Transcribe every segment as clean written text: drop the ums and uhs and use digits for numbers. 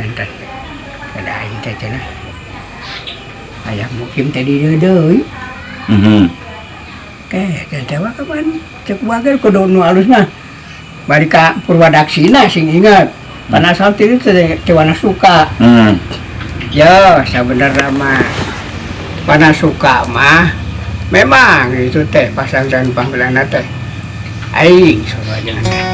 Nanti kada aing teh cenah. Aya mukim teh di deui. Teh wa kapan? Cek wae kudu nu alus mah. Bari ka Purwadaksina sing ingat. Panasal teh Cewana Suka. Ya, sebenarnya mah Panasuka mah memang itu teh pasang dan panggilan teh aing suruh aja teh.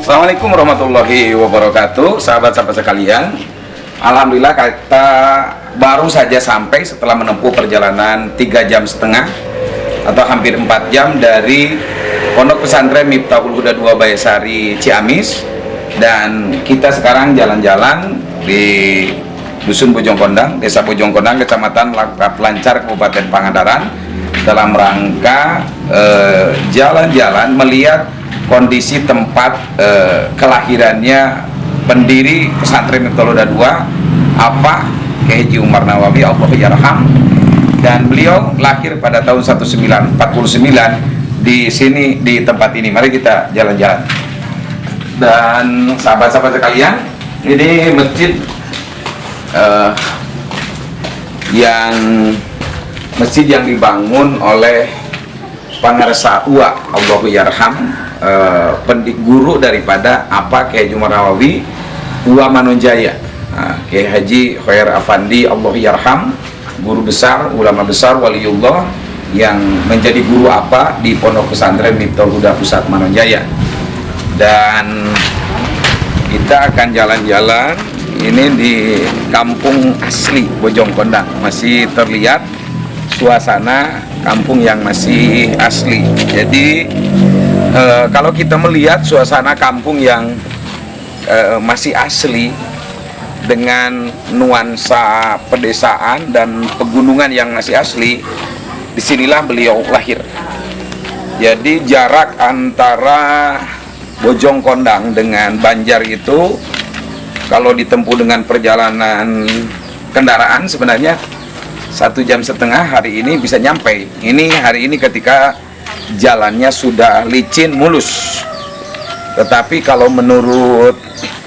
Assalamualaikum warahmatullahi wabarakatuh, sahabat-sahabat sekalian. Alhamdulillah kita baru saja sampai setelah menempuh perjalanan 3,5 jam atau hampir 4 jam dari Pondok Pesantren Miftahul Huda 2 Bayasari Ciamis, dan kita sekarang jalan-jalan di Dusun Bojongkondang, Desa Bojongkondang, Kecamatan Langkap Lancar, Kabupaten Pangandaran, dalam rangka jalan-jalan melihat kondisi tempat kelahirannya pendiri pesantren Miftahul Huda 2, apa Kiai Haji Umar Nawawi Allahyarham, dan beliau lahir pada tahun 1949 di sini, di tempat ini. Mari kita jalan-jalan. Dan sahabat-sahabat sekalian, ini masjid yang dibangun oleh Pangarsa Uwa Allahyarham, guru daripada apa Kiai Haji Umar Nawawi Uwa Manonjaya, Kiai Haji Khair Afandi Allahyarham, guru besar, ulama besar, waliullah yang menjadi guru apa di Pondok Pesantren Miftahul Huda Pusat Manonjaya. Dan kita akan jalan-jalan ini di kampung asli Bojongkondang. Masih terlihat suasana kampung yang masih asli. Jadi kalau kita melihat suasana kampung yang masih asli dengan nuansa pedesaan dan pegunungan yang masih asli, disinilah beliau lahir. Jadi jarak antara Bojongkondang dengan Banjar itu kalau ditempuh dengan perjalanan kendaraan sebenarnya 1,5 jam hari ini bisa nyampe. Ini hari ini ketika jalannya sudah licin mulus. Tetapi kalau menurut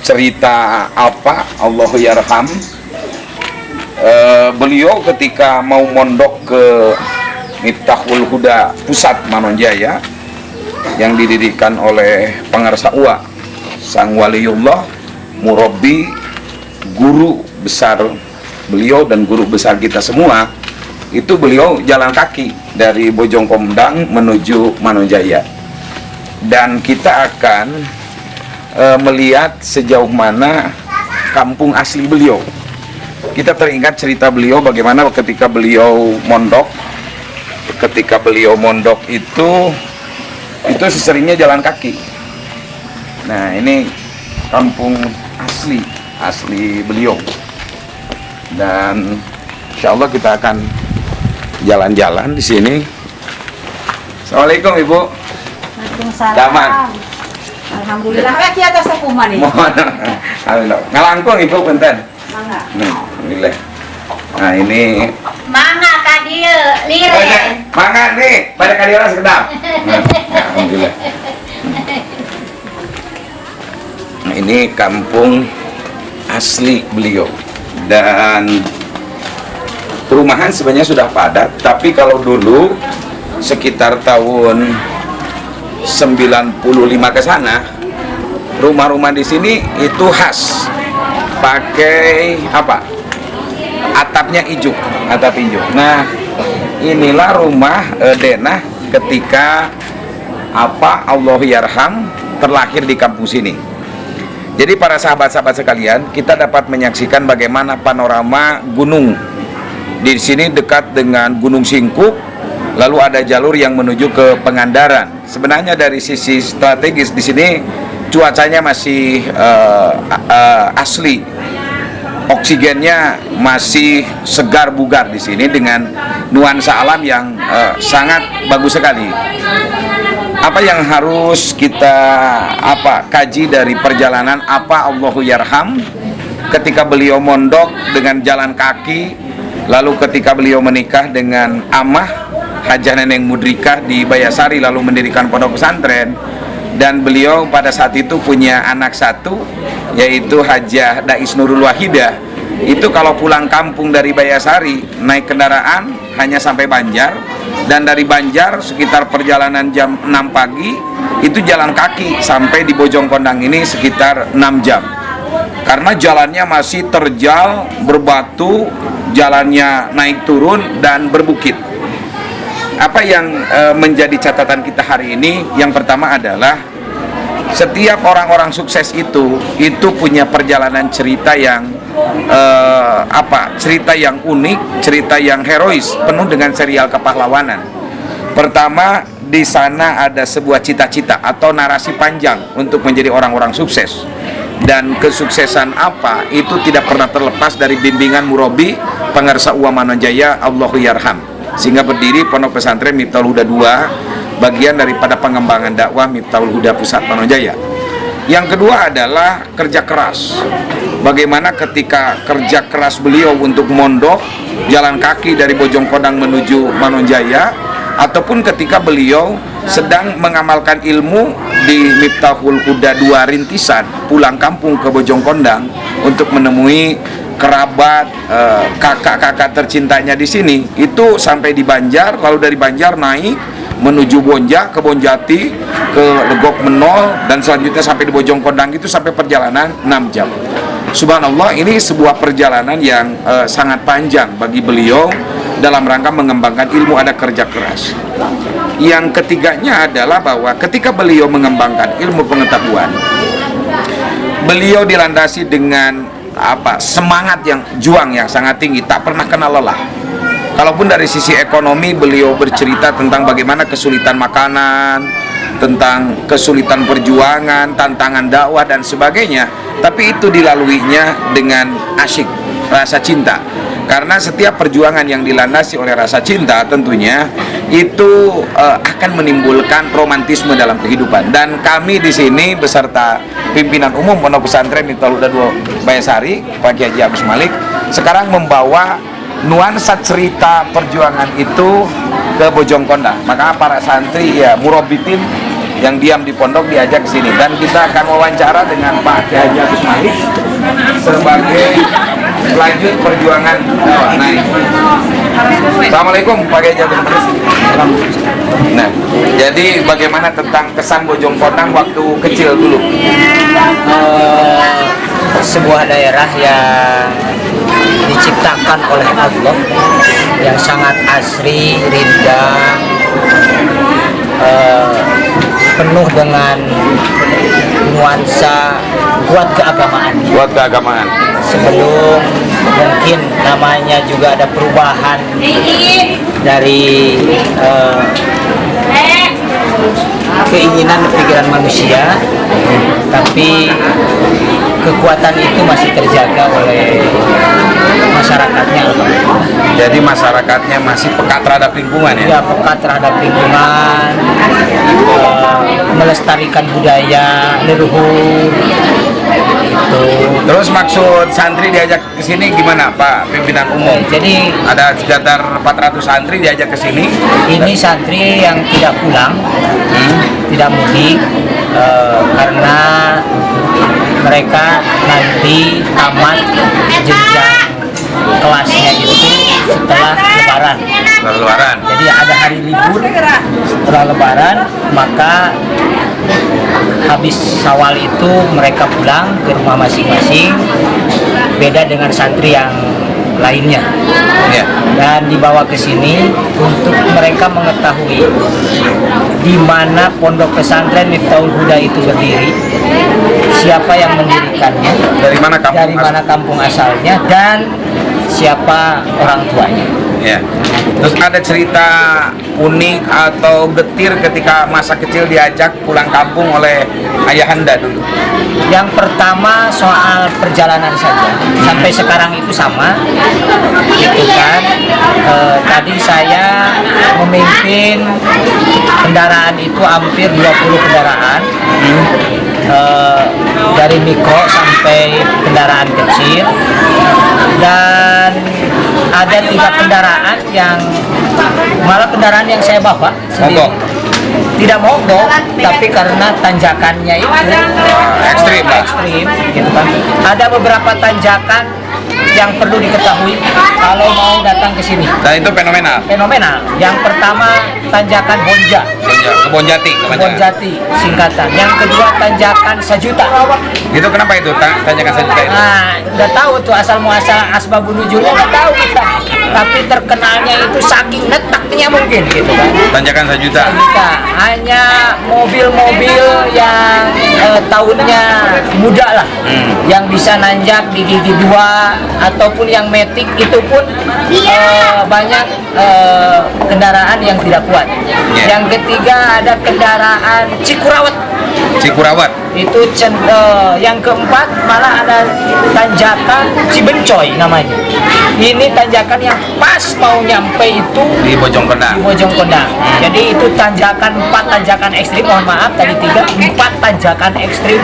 cerita apa Allahyarham, beliau ketika mau mondok ke Miftahul Huda Pusat Manonjaya yang didirikan oleh Pangarsa Uwa, sang waliullah, murabbi, guru besar beliau dan guru besar kita semua, itu beliau jalan kaki dari Bojongkondang menuju Manonjaya. Dan kita akan melihat sejauh mana kampung asli beliau. Kita teringat cerita beliau bagaimana ketika beliau mondok. Ketika beliau mondok itu seseringnya jalan kaki. Nah, ini kampung asli beliau. Dan insya Allah kita akan jalan-jalan di sini. Assalamualaikum Ibu. Waalaikumsalam. Daman. Alhamdulillah. Kayak atas sakuman ini. Mohon. Alhamdulillah. Ngalangkung Ibu punten. Mangga. Alhamdulillah. Nah ini Mangga ka dieu, lire. mangga nih, pada kalian sekedap. Nah, alhamdulillah. Nah, ini kampung asli beliau dan perumahan sebenarnya sudah padat, tapi kalau dulu sekitar tahun 95 ke sana, rumah-rumah di sini itu khas pakai apa? Atapnya ijuk, atap ijuk. Nah, inilah rumah denah ketika apa Allah yarham terlahir di kampung sini. Jadi para sahabat-sahabat sekalian, kita dapat menyaksikan bagaimana panorama gunung. Di sini dekat dengan Gunung Singkuk, lalu ada jalur yang menuju ke Pangandaran. Sebenarnya dari sisi strategis di sini cuacanya masih asli. Oksigennya masih segar bugar di sini dengan nuansa alam yang sangat bagus sekali. Apa yang harus kita kaji dari perjalanan Allahu yarham ketika beliau mondok dengan jalan kaki, lalu ketika beliau menikah dengan Amah Hajah Neneng Mudrikah di Bayasari, lalu mendirikan pondok pesantren, dan beliau pada saat itu punya anak satu yaitu Hajah Dais Nurul Wahidah. Itu kalau pulang kampung dari Bayasari naik kendaraan hanya sampai Banjar, dan dari Banjar sekitar perjalanan jam 6 pagi itu jalan kaki sampai di Bojongkondang ini sekitar 6 jam karena jalannya masih terjal, berbatu, jalannya naik turun dan berbukit. Apa yang menjadi catatan kita hari ini? Yang pertama adalah setiap orang-orang sukses itu punya perjalanan cerita yang cerita yang unik, cerita yang herois, penuh dengan serial kepahlawanan. Pertama, di sana ada sebuah cita-cita atau narasi panjang untuk menjadi orang-orang sukses. Dan kesuksesan itu tidak pernah terlepas dari bimbingan murabi Pangarsa Uwa Manonjaya Allahu yarham, sehingga berdiri Pondok Pesantren Miftahul Huda II, bagian daripada pengembangan dakwah Miftahul Huda Pusat Manonjaya. Yang kedua adalah kerja keras. Bagaimana ketika kerja keras beliau untuk mondok jalan kaki dari Bojongkondang menuju Manonjaya, ataupun ketika beliau sedang mengamalkan ilmu di Miftahul Huda II rintisan, pulang kampung ke Bojongkondang untuk menemui kerabat, kakak-kakak tercintanya di sini. Itu sampai di Banjar, lalu dari Banjar naik menuju Bonja, ke Bonjati, ke Legok Menol, dan selanjutnya sampai di Bojongkondang. Itu sampai perjalanan 6 jam. Subhanallah, ini sebuah perjalanan yang sangat panjang bagi beliau dalam rangka mengembangkan ilmu, ada kerja keras. Yang ketiganya adalah bahwa ketika beliau mengembangkan ilmu pengetahuan, beliau dilandasi dengan semangat yang juang yang sangat tinggi, tak pernah kenal lelah. Kalaupun dari sisi ekonomi beliau bercerita tentang bagaimana kesulitan makanan, tentang kesulitan perjuangan, tantangan dakwah dan sebagainya, tapi itu dilaluinya dengan asyik, rasa cinta. Karena setiap perjuangan yang dilandasi oleh rasa cinta tentunya itu akan menimbulkan romantisme dalam kehidupan. Dan kami di sini beserta pimpinan umum Pondok Pesantren Miftahul Huda II Bayasari, Pak Kiai Haji Agus Malik, sekarang membawa nuansa cerita perjuangan itu ke Bojongkondang. Maka para santri murabitin yang diam di pondok diajak ke sini, dan kita akan wawancara dengan Pak Kiai Haji Agus Malik sebagai lanjut perjuangan naik. Assalamualaikum Pak Kiai Haji Agus Malik. Nah, jadi bagaimana tentang kesan Bojongkondang waktu kecil dulu? Sebuah daerah yang diciptakan oleh Allah, yang sangat asri, rindang, penuh dengan nuansa kuat keagamaan. Buat keagamaan. Sebelum mungkin namanya juga ada perubahan dari keinginan dan pikiran manusia, tapi kekuatan itu masih terjaga oleh masyarakatnya. Jadi masyarakatnya masih peka terhadap lingkungan ya? Ya, peka terhadap lingkungan, melestarikan budaya leluhur. Betul. Terus maksud santri diajak ke sini gimana Pak pimpinan umum? Jadi Ada sekitar 400 santri diajak ke sini. ini santri yang tidak pulang, tidak mudik, karena mereka nanti tamat jenjang kelasnya itu setelah Lebaran. Setelah Lebaran. Jadi ada hari libur setelah Lebaran, maka habis Syawal itu mereka pulang ke rumah masing-masing. Beda dengan santri yang lainnya. Ya. Dan dibawa ke sini untuk mereka mengetahui di mana pondok pesantren Miftahul Huda itu berdiri, siapa yang mendirikannya, dari mana kampung asalnya, dan siapa orang tuanya. Ya. Terus ada cerita unik atau getir ketika masa kecil diajak pulang kampung oleh ayahanda dulu? Yang pertama soal perjalanan saja, sampai sekarang itu sama, gitu kan. Tadi saya memimpin kendaraan itu hampir 20 kendaraan, dari mikro sampai kendaraan kecil, dan ada 3 kendaraan yang malah kendaraan yang saya bawa sendiri. Tidak mogok, tapi karena tanjakannya itu Ekstrim, Pak. ekstrim, gitu kan. Ada beberapa tanjakan yang perlu diketahui kalau mau datang ke sini. Dan itu fenomenal. Fenomenal. Yang pertama tanjakan Bonja, Kebon Jati, Kebon Jati singkatan. Yang kedua tanjakan Sejuta. Itu kenapa itu tanjakan sejuta itu? Nah, udah tahu tuh asal muasal asbabun nuzulnya udah tahu kita. Tapi terkenalnya itu saking letaknya mungkin gitu kan. Tanjakan sejuta. Kita hanya mobil-mobil yang tahunnya muda lah, yang bisa nanjak di gigi 2 ataupun yang metik, itu pun banyak kendaraan yang tidak kuat. Yang ketiga ada kendaraan Cikurawat. Itu yang keempat malah ada tanjakan Cibencoy namanya. Ini tanjakan yang pas mau nyampe itu Di Bojongkodang. di Bojongkodang. Jadi itu tanjakan 4 tanjakan ekstrim, mohon maaf tadi 3, 4 tanjakan ekstrim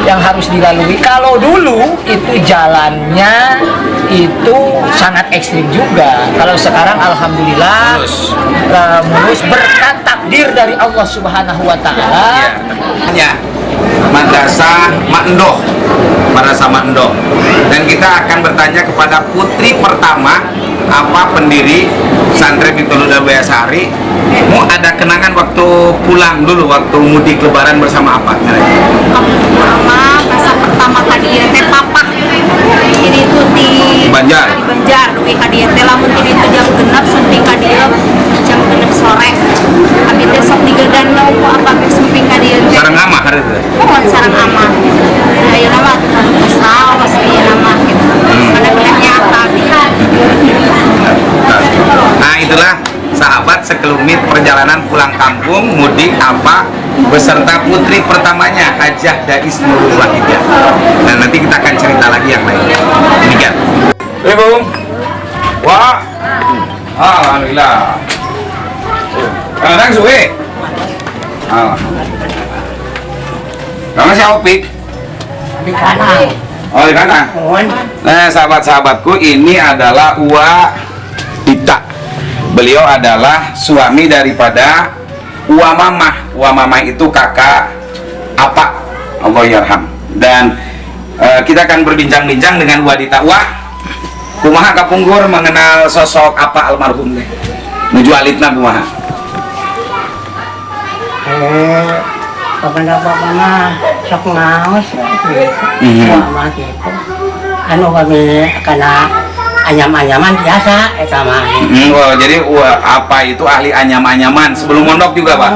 yang harus dilalui. Kalau dulu itu jalannya itu sangat ekstrim juga. Kalau sekarang alhamdulillah mulus berkat takdir dari Allah Subhanahu wa taala. Ya. Madrasah Makndoh. Dan kita akan bertanya kepada putri pertama, apa pendiri Santri Miftahul Huda Buayasari. Mau ada kenangan waktu pulang dulu, waktu mudik lebaran bersama apa? Mama masa pertama kadieu teh papa. Jadi itu di Banjar. Di Banjar, duwe kadieu teh lamun jadi itu jam 6 sampai kadieu jam 6 sore. Abi teh sok digedan ku apa teh sampai kadieu teh. Sareng amah hari itu. Mohon sareng aman. Ayeuna mah kesal pasti nama gitu. Karena bilangnya tadi. Nah, itulah sahabat sekelumit perjalanan pulang kampung mudik apa beserta putri pertamanya Hajah Dais Nurul Wahidah. Dan nanti kita akan cerita lagi yang lain. Demikian. Ibu. Wah. Alhamdulillah. Kadang suwe. Kamu siapa Opik? Di kanan. Oh, di kanan. Nah, sahabat-sahabatku, ini adalah Uwa Dita. Beliau adalah suami daripada Uwa Mamah. Uwa Mamah itu kakak Apa, Allah yarham. Dan kita akan berbincang-bincang dengan Uwa Dita. Wah, kumaha kapunggur mengenal sosok Apa almarhum deh. Nuju alitna kumaha. Bapak-bapak sok ngaos mah gitu. Anu kami kena anyam-anyaman biasa eta mah. Oh, jadi Apa itu ahli anyam-anyaman sebelum mondok juga, Pak?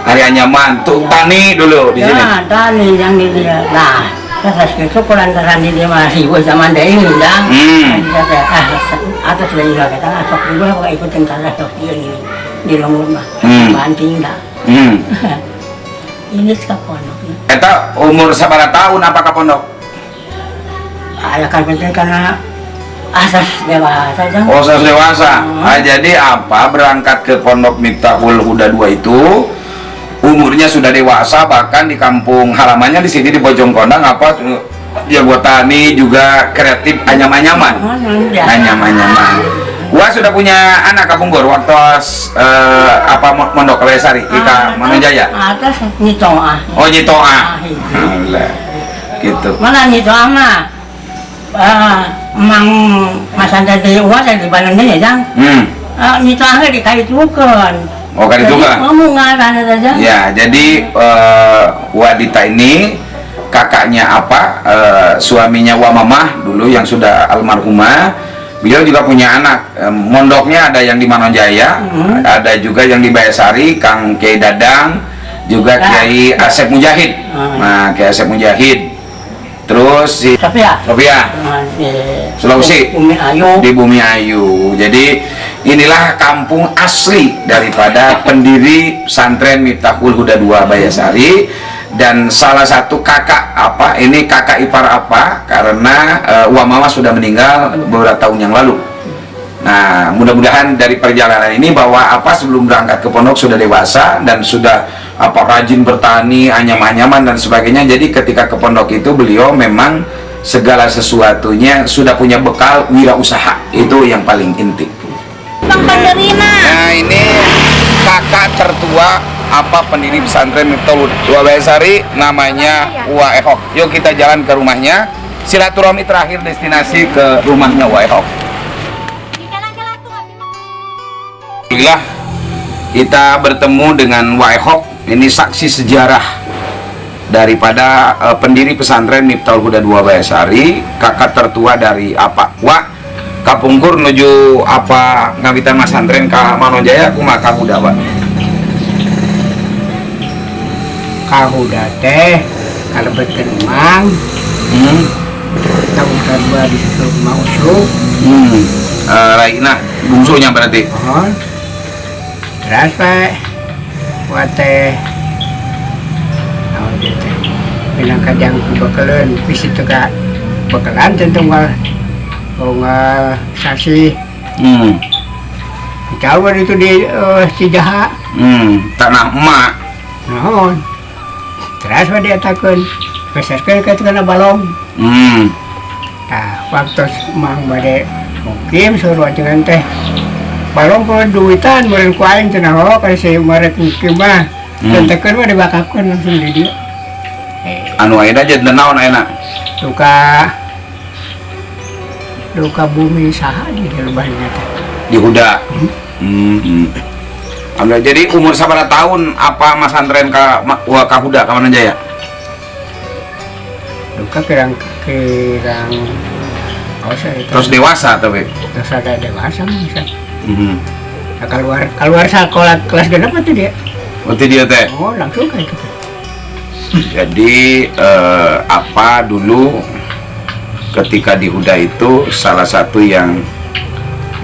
Ahli anyaman, tuh tani dulu di sini. Ya, tani yang di dia. Nah, terus gitu kulantaran di dia masih gue zaman deui ndang. Atas lagi juga kita sok juga ikut tentara sok ini di lomur mah. Banting dah. Ini ke pondok. Eta umur sabaraha tahun apakah pondok? Ayah kan penting karena asas dewasa aja. Oh, asas dewasa. Nah, jadi Apa berangkat ke pondok Miftahul Huda 2 itu umurnya sudah dewasa, bahkan di kampung halamannya di sini di Bojongkodang Apa jago tani juga kreatif, anyaman-anyaman. Anyaman-anyaman. Wah, sudah punya anak Kak Punggur waktu apa mondok Wayah Sari kita Manonjaya. Atas Nyitoah. Oh, Nyitoah. Alhamdulillah. Gitu. Mana Nyitoah mah? Mang Mas Anda di Uwa saya di Bandung ya, Jang. Nyitoah di Kaitukeun. Oh, Kaitukeun. Ngomong ngaran aja. Ya, jadi Wadita ini kakaknya apa? Suaminya Wa Mamah dulu yang sudah almarhumah. Beliau juga punya anak, mondoknya ada yang di Manonjaya, ada juga yang di Wayah Sari, Kang Kiai Dadang, juga Kiai Asep Mujahid. Nah, Kiai Asep Mujahid. Terus si Sofia, Sulawesi, di Bumi Ayu. Jadi inilah kampung asli daripada pendiri pesantren Miftahul Huda II Wayah Sari. Dan salah satu kakak apa ini kakak ipar apa karena Wa Mama sudah meninggal beberapa tahun yang lalu. Nah, mudah-mudahan dari perjalanan ini bahwa apa sebelum berangkat ke pondok sudah dewasa dan sudah apa rajin bertani, anyam-anyaman dan sebagainya. Jadi ketika ke pondok itu beliau memang segala sesuatunya sudah punya bekal wirausaha. Itu yang paling inti. Nah, ini kakak tertua apa pendiri pesantren Miftahul Huda Wayah Sari, namanya Wa Ehok. Yuk kita jalan ke rumahnya. Silaturahmi terakhir destinasi ke rumahnya Wa Ehok. Alhamdulillah kita bertemu dengan Wa Ehok. Ini saksi sejarah daripada pendiri pesantren Miftahul Huda II Wayah Sari, kakak tertua dari apa Wa Kapungkur menuju apa ngawitan Mas Santren ka Manonjaya kumaha Huda Pak. Kahuda teh kalau berkenang tahun kedua disusul mau usuk Raina bungsunya berarti terus pak wate tahun itu pinang kajang bakalan visit ke bakalan tentang sasi Jawa itu di Cijaha tanah emak naon terus dia takun besarkan ke kena balong nah waktu mang bade mungkin suruh dengan teh balong kalau duitan meren kuain cenah ho kalau saya merek mungkin mah dan takun mah dibakakan langsung di dia anu ayeuna jeung naon ayeuna duka bumi saha di lubangnya teh di Huda. Alhamdulillah. Jadi umur sabaraha tahun apa Mas Santren ka Huda ka Manonjaya? Duka kirang terus dewasa tapi. Terus ada dewasa bisa. Nah, keluar sekolah kelas genep itu dia. Berarti dia teh. Oh, langsung kayak gitu. Jadi apa dulu ketika di Huda itu salah satu yang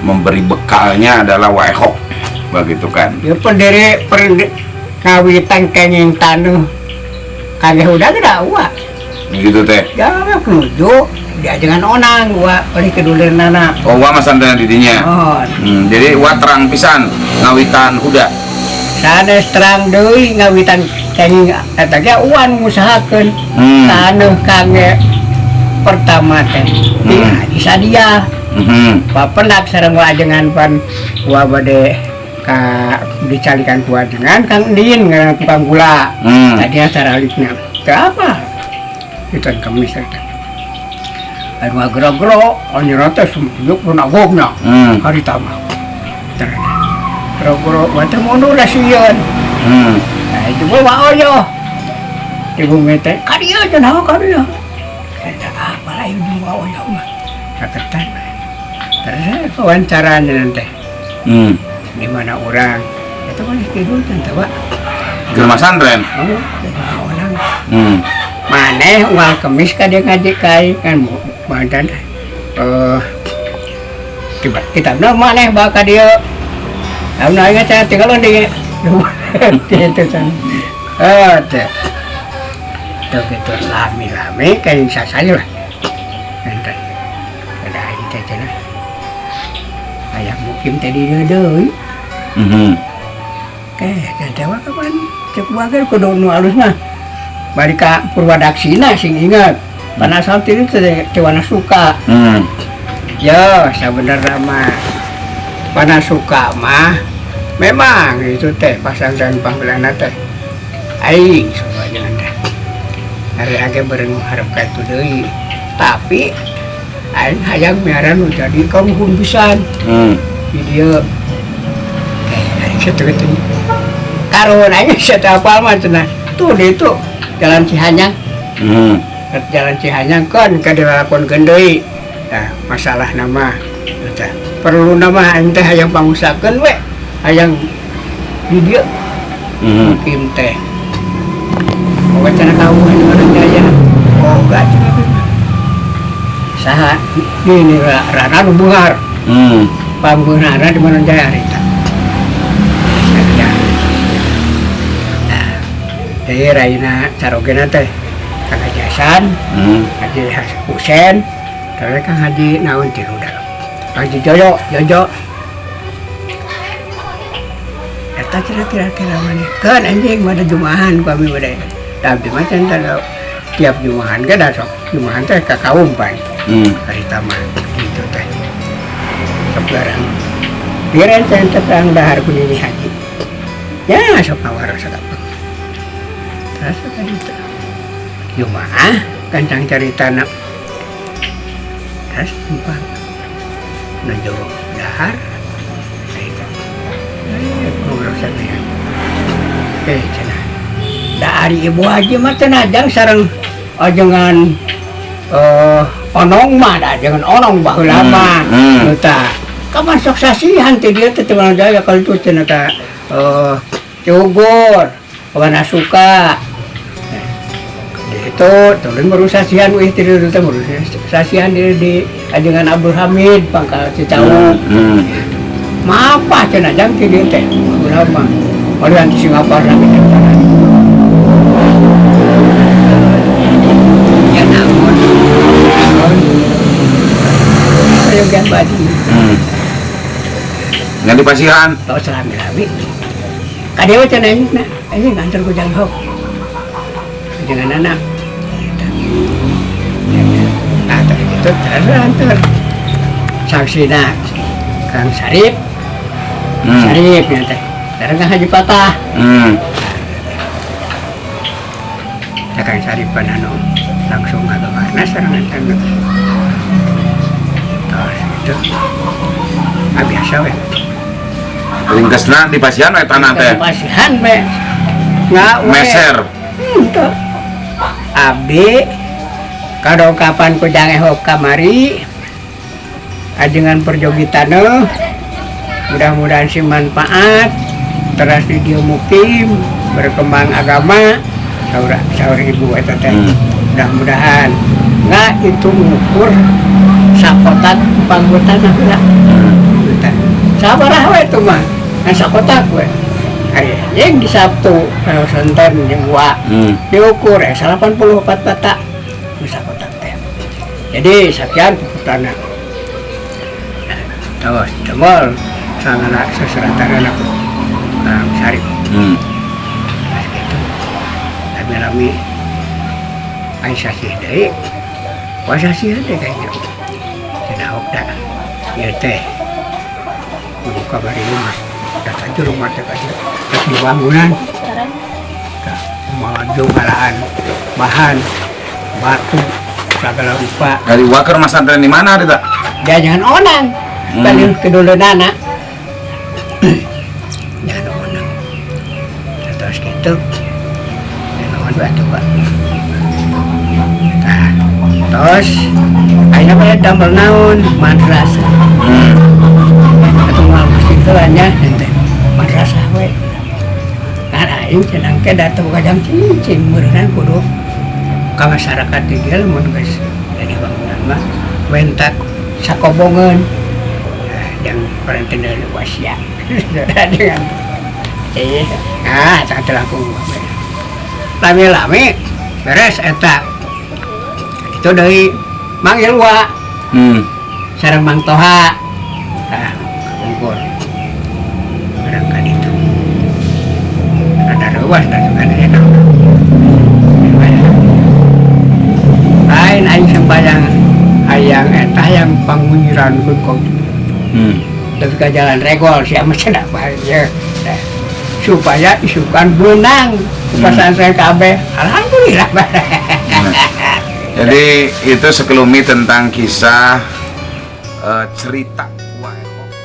memberi bekalnya adalah Wa Ehok begitu kan ya pendiri ngawitan kenging tanuh kagak udah gak Wa gitu teh jangan kenuju dia dengan onang Wa oleh kedulir nana Wa Mas Santren didinya jadi Wa terang pisan ngawitan Huda sanes terang deui ngawitan kenging eta ge uan ngusahakeun tanuh kangge pertama teh di Sadia papenak sareng Wa ajengan pan Wa bade ka dicalikan ku ajengan Kang Din ngaran tukang gula tadinya saralikna teh apa itu kemis eta anu agro-agro anyana teh sumjuk pun agogna hari tama agro-agro wate mundur da sieun nah itu Wa oyo ibu mete kadieu cenah kadieu eta apa lain Wa oyo mah kaketan terus wawancaranya nanti di mana orang itu kan tidur tante Pak di Mas Santren orang maneh uang kemis ka dia ngaji kai kan badan kita maneh baka dia tahun aja saya tinggal di gitu kan teh gitu lami kayak saya lah nanti ada itu aja kayak mungkin tadi deui dan dewa kapan cek wagar kudu nu alus mah bari ka Purwadaksina sing ingat Panasal itu tewana suka. Ya, sebenarnya mah Panasuka mah memang itu teh pasangkan panggilan teh. Aing soalnya anda. Hari age bareng harap kayak itu deui. Tapi aing hayang miaran nu jadi kamuhun pisan. Di dieu kayak hari kitu karon aing saya apal mah cenah. Tuh di itu Jalan Cihanyang. Jalan Cihanyang kan kadilakon deui. Nah, masalah nama eta perlu nama aing teh hayang pangusakeun we. Hayang di dieu. Mukim teh. Wacana kauhan orang jaya. Oh, gak saha ini rara nu bungar. Pambeunana di mana jaya harita. Jadi raina carogena teh Kang Haji Hasan, Haji Husen, terus Kang Haji naon tilu dalam. Haji Jojo. Eta kira-kira mana? Kan anjing mana jumahan kami bade. Tapi macam tadi tiap jumahan kan ada sok jumahan teh kakaumpan. Hari taman gitu teh. Sekarang pikiran saya tentang dahar kunini haji. Ya sok ngawaros sakap. Terus kan itu jumaah kancang cerita nak. Terus numpang nuju dahar. Pengurusannya. Oke, cenah. Dari ibu haji mah tenajang sareng ajengan onong mah da jangan onong baheula mah. Eta kapan sok sasihan teh dia teh mana jaya kalau itu cenah ka Cugor, Panasuka. Itu tolong berusasihan wih tidur teh berusasihan di ajengan Abdul Hamid Pangkal Cicawu. Mapa cenah jang ti dieu teh ulama orang di Singapura lagi temparan ya namun ayo gan badi nggak di Pasiran tau selami-lami kadewa cenah ini ngantar ku jang hok dengan anak nah terus itu terus antar saksina Kang Sarip Sarip ya teh sekarang Kang Haji Patah Kang Sarip panano langsung ngagambarna serangan tangga terus itu biasa we ringkesna di Pasian we tanah teh Pasian we nggak meser abdi kado kapan ku jange hok kamari ajengan perjogitana mudah-mudahan si manfaat teras di dia mukim berkembang agama saur ibu eta teh mudah-mudahan nggak itu mengukur sakotak panggotan lah sabarah we itu mah sakotak we hari yang di Sabtu kalau senten jeung gua diukur 84 bata sakotak teh jadi sekian puputana. Terus, cemol sangat seseratan aku Kang Sarip. Nah gitu. Tapi lami Aisyah sih deh, puasa sih deh kayaknya. Tidak hok dah, ya teh. Buka bari rumah, datang ke rumah teh kaji. Terus di bangunan, mau jualan bahan, batu, segala rupa. dari wakar mas santren di mana ada tak? Dia jangan onang. Balik kedua anak jangan onang terus gitu jangan batu pak nah terus akhirnya pada damel naon madrasah atau mau itu hanya nanti madrasah we karena ini senang ke datang kadang cincin berenang kudu ke masyarakat dia mau guys dari bangunan mah wentak sakobongan yang perantingan wasiat dengan sangat laku lami-lami beres eta itu dari Mang Ilwa sareng Mang Toha kumpul barangkali itu ada ruas dan juga ada lain aing sembayang hayang eta yang pangunyiran kok. Tapi ke jalan regol siapa cenah bahagia. Nah, supaya isukan benang pesantren KB. Alhamdulillah. Jadi itu sekelumit tentang kisah cerita